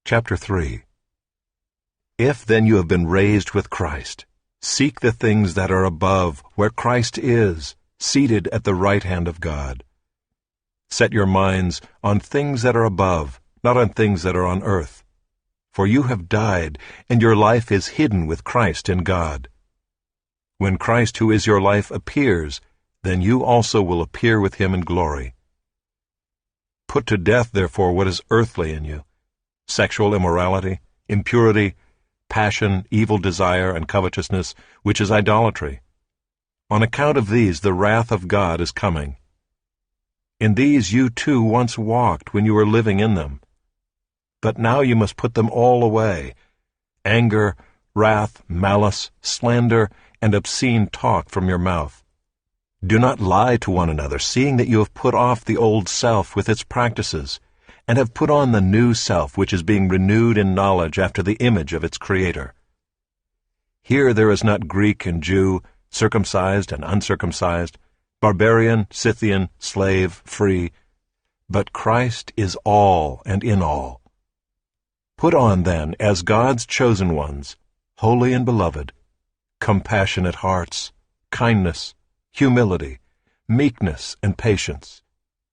Chapter 3. If then you have been raised with Christ, seek the things that are above, where Christ is, seated at the right hand of God. Set your minds on things that are above, not on things that are on earth. For you have died, and your life is hidden with Christ in God. When Christ, who is your life, appears, then you also will appear with him in glory. Put to death, therefore, what is earthly in you: sexual immorality, impurity, passion, evil desire, and covetousness, which is idolatry. On account of these the wrath of God is coming. In these you too once walked when you were living in them. But now you must put them all away: anger, wrath, malice, slander, and obscene talk from your mouth. Do not lie to one another, seeing that you have put off the old self with its practices, and have put on the new self, which is being renewed in knowledge after the image of its Creator. Here there is not Greek and Jew, circumcised and uncircumcised, barbarian, Scythian, slave, free, but Christ is all and in all. Put on, then, as God's chosen ones, holy and beloved, compassionate hearts, kindness, humility, meekness, and patience,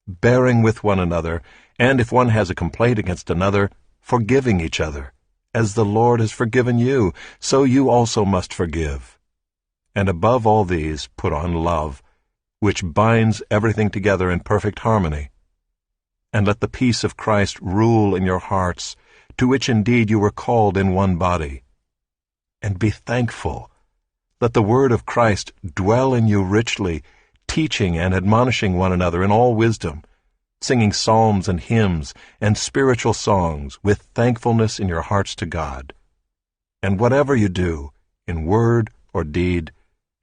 bearing with one another, and if one has a complaint against another, forgiving each other. As the Lord has forgiven you, so you also must forgive. And above all these put on love, which binds everything together in perfect harmony. And let the peace of Christ rule in your hearts, to which indeed you were called in one body. And be thankful. Let the word of Christ dwell in you richly, teaching and admonishing one another in all wisdom, singing psalms and hymns and spiritual songs with thankfulness in your hearts to God. And whatever you do, in word or deed,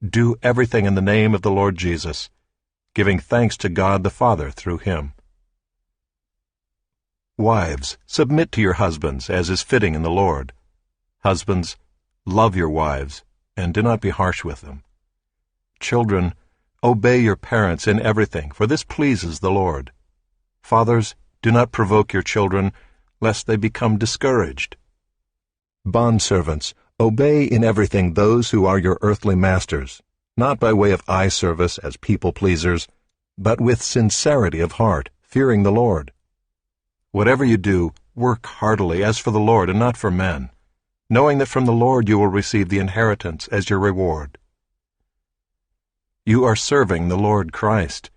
do everything in the name of the Lord Jesus, giving thanks to God the Father through him. Wives, submit to your husbands, as is fitting in the Lord. Husbands, love your wives, and do not be harsh with them. Children, obey your parents in everything, for this pleases the Lord. Fathers, do not provoke your children, lest they become discouraged. Bondservants, obey in everything those who are your earthly masters, not by way of eye service as people-pleasers, but with sincerity of heart, fearing the Lord. Whatever you do, work heartily as for the Lord and not for men, knowing that from the Lord you will receive the inheritance as your reward. You are serving the Lord Christ.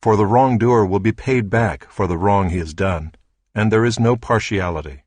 For the wrongdoer will be paid back for the wrong he has done, and there is no partiality.